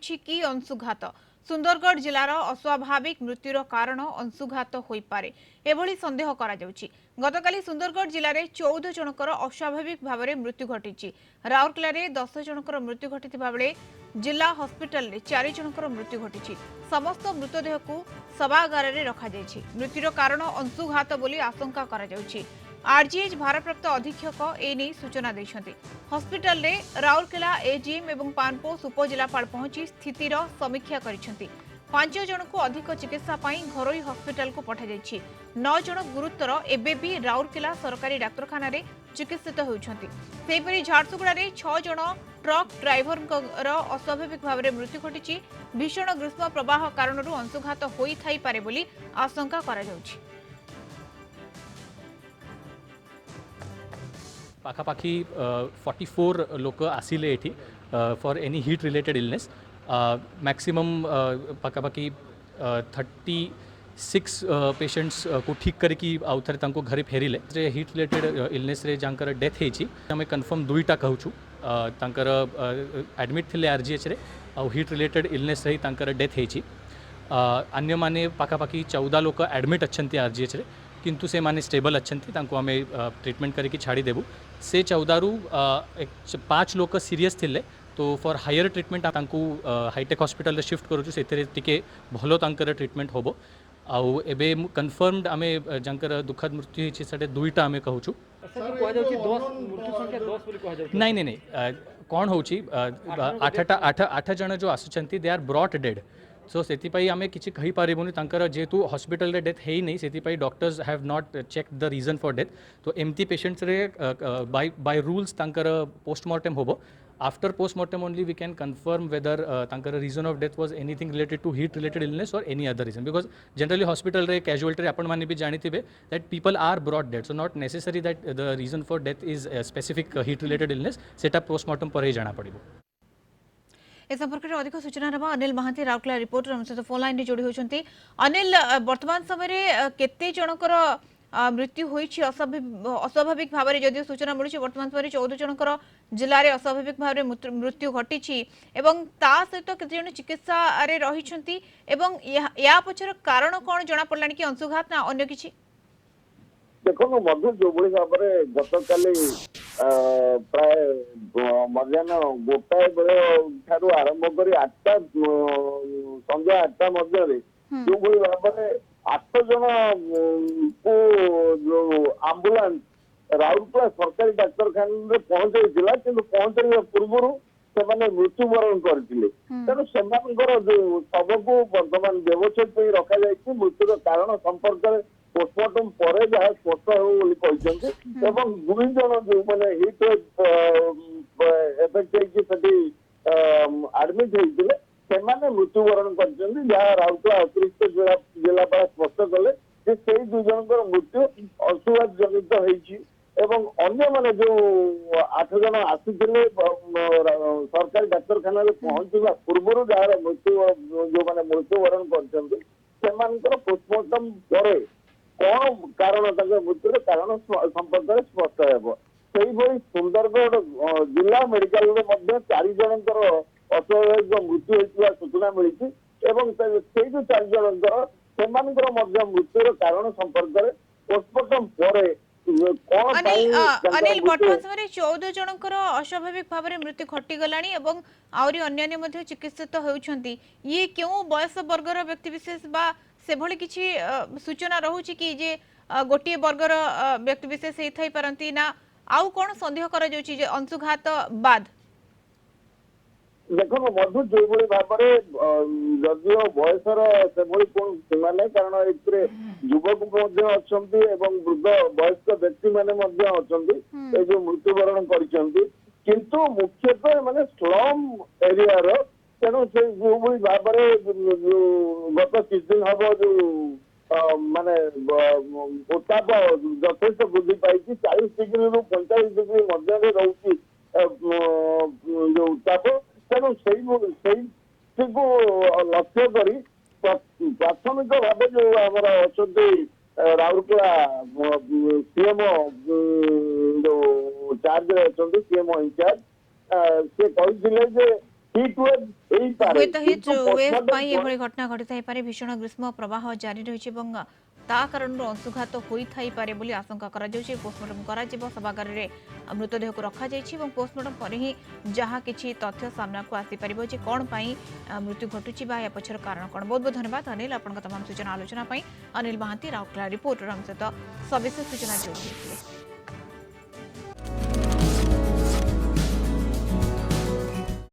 ହେଉଛି କି ଅଂଶୁଘାତ। ସୁନ୍ଦରଗଡ଼ ଜିଲ୍ଲାର ଅସ୍ୱାଭାବିକ ମୃତ୍ୟୁର କାରଣ ଅଂଶୁଘାତ ହୋଇପାରେ ଏଭଳି ସନ୍ଦେହ କରାଯାଉଛି। ଗତକାଲି ସୁନ୍ଦରଗଡ଼ ଜିଲ୍ଲାରେ 14 ଜଣଙ୍କର ଅସ୍ୱାଭାବିକ ଭାବରେ ମୃତ୍ୟୁ ଘଟିଛି। ରାଉରକେଲାରେ 10 ଜଣଙ୍କର ମୃତ୍ୟୁ ଘଟିଥିବା ବେଳେ ଜିଲ୍ଲା ହସ୍ପିଟାଲରେ 4 ଜଣଙ୍କର ମୃତ୍ୟୁ ଘଟିଛି। ସମସ୍ତ ମୃତଦେହକୁ ଶବାଗାରରେ ରଖାଯାଇଛି। ମୃତ୍ୟୁର କାରଣ ଅଂଶୁଘାତ ବୋଲି ଆଶଙ୍କା କରାଯାଉଛି। आरजीएच भारप्राप्त अधीक्षक एने सूचना देते। हस्पिटाल रे राउरकेला एजीएम और पानपोष उपजिलापाल पहुंची स्थितिर समीक्षा करिसेंती। 5 जन को अधिक चिकित्सा घरोई हस्पिटाल को पठाई। 9 जन गुरुतर एबे भी राउरकेला सरकारी डाक्तरखाना रे चिकित्सित होउछंती। सेहीपरि झारसुगुड़ा रे 6 जन ट्रक ड्राइवर अस्वाभाविक भाव में मृत्यु घटी। भीषण ग्रीष्म प्रवाह कारण अंशुघात होई थाई पारे बोली आशंका करा जाउछि। पाखापाखी 44 लोक आसिले एठी for any heat related illness. Maximum पाखापाखी 36 पेशेंट्स को ठीक करके आउ थे घरे फेरिले। हीट रिलेटेड इलनेस रे जांकर डेथ होती आम कन्फर्म दुईटा कहूँ। तांकर एडमिट थे आरजीएच रे आउ हीट रिलेटेड इलनेस रही तांकर डेथ होती। अन्य माने पाखापाखी 14 लोक एडमिट अच्छा आरजीएच रे किंतु से माने स्टेबल अच्छा आम ट्रीटमेंट करके छाड़ी देबू। से 14 रु 5 लोक सीरीयस थिले तो for higher treatment hi-tech hospital रे शिफ्ट करूँ। से भल तांकर ट्रीटमेंट होबो। आउ एबे कन्फर्मड आमे जंकर दुखद मृत्यु होती से दुईटा आमे कहूँ। नहीं नहीं नहीं कौन हो 8 जन जो आसुचंती दे आर ब्रॉट डेड। सो से आम कि कहीपरूनी जेहेतु हॉस्पिटल रे डेथ है ही नहीं से doctors have not check the reason for death. तो एमती पेशेंट्स रे बाय रूल्स पोस्टमार्टम होबो। After postmortem only we can confirm whether reason of death was anything related to heat related illness और any other reason. Because generally hospital रे casualty आपण माने भी जानिथिबे that people are brought dead. So not necessary that the reason for death is specific heat related illness. सेटा postmortem पर ही जाना पड़िबो। ए संपर्क में अधिक सूचना रहा अनिल महांती राउरकेला रिपोर्टर हम सहित फोन लाइन जोड़ी होती। अनिल वर्तमान समय केते जनकर मृत्यु होईछि अस्वाभाविक भाव में जदिव सूचना मिली वर्तमान समय 14 जनकर जिले में अस्वाभाविक भाव में मृत्यु घटी ता सहित केते जन चिकित्सा रे रहिछंती एवं या पछर कारण कौन जना पड़लानी कि अंशुघात ना अन्य किछि। देखो मधु जो भाव में गतकाली प्राय मध्याह्न गोटाए बेले ठारू आरंभ कर 8टा संध्या 8टा मध्य जो भाव में 8 जन को जो आंबुलांस राउरकेला सरकारी डाक्तरखाना पहुंचाई कि पहुंचा पूर्व से मृत्युवरण करते। तेणु से जो शव को बर्तमान व्यवच्छेद रखा जाए मृत्युर कारण संपर्क में पोस्टमार्टम पर जहाँ स्पष्ट हो दुई जन जो मैंने हिट एफेक्ट आडमिट होते मृत्युवरण कर राउरकेला अतिरिक्त जिलापाल स्पष्ट कले से दुई जन मृत्यु अंशुघात जनित होती। अन्य माने जो 8 जन आसी सरकारी डाक्तरखाना पहुंचवा पूर्व जार मृत्यु जो मैंने मृत्युवरण कर पोस्टमार्टम पर कौन कारण मृत्युर कारण संपर्क में स्पष्ट हो। सुंदरगढ़ जिला मेडिकल 4 जनकर अस्वाभाविक मृत्यु होता सूचना मिली से जो 4 जनकर से मृत्युर कारण संपर्क में पोस्टमार्टम पर अनिल वर्तमान समय 14 जनकर अस्वाभाविक भाव में मृत्यु घटीगला अन्य चिकित्सित होती। ये क्यों बयस वर्गर व्यक्तिविशेष बा से भली किसी सूचना रहुची कि जे गोटे वर्गर व्यक्तिविशेष होई पारंती ना आउ कौन संदेह करा जाउची जे अंशुघात बाद। देखो मधु जो भाव में जदिव बयसर से कौन सीमा नहीं कारण ए युवक वृद्ध वयस्क व्यक्ति मैंने जो मृत्युवरण किंतु मुख्यतः माने स्लम एरिया तेणु से जो भाव में गत किछ दिन हम जो माने उत्ताप यथेष वृद्धि पाई 40 डिग्री रु 45 डिग्री मध्य रोचे जो उत्ताप। तेणु से लक्ष्य कर प्राथमिक भाव जो आमर अच्छा राउरकेला सीएमओ जो चार्ज अच्छा सीएमओ इंचार्ज से कहते हिट वेव यही पारे हुए तो हिट किंतु वेव postmortem एभଳି घटना घटी पारे भीषण ग्रीष्म प्रवाह जारी रही ता कारण अंशुघात होई पारे बोली आशंका करा जाउछि। पोस्टमार्टम करा जिवो सभागार रे मृतदेह को रखा जाइछि एवं पोस्टमार्टम पर ही जहाँ किछि तथ्य सामना को आसी परिबो जे कोन पई मृत्यु घटुछि बा या पछर कारण कोन। बहुत बहुत धन्यवाद अनिल आपन तमाम सूचना आलोचना पई। अनिल महांती राउरकेला रिपोर्टर हम सहित सविशेष सूचना जोड़ी।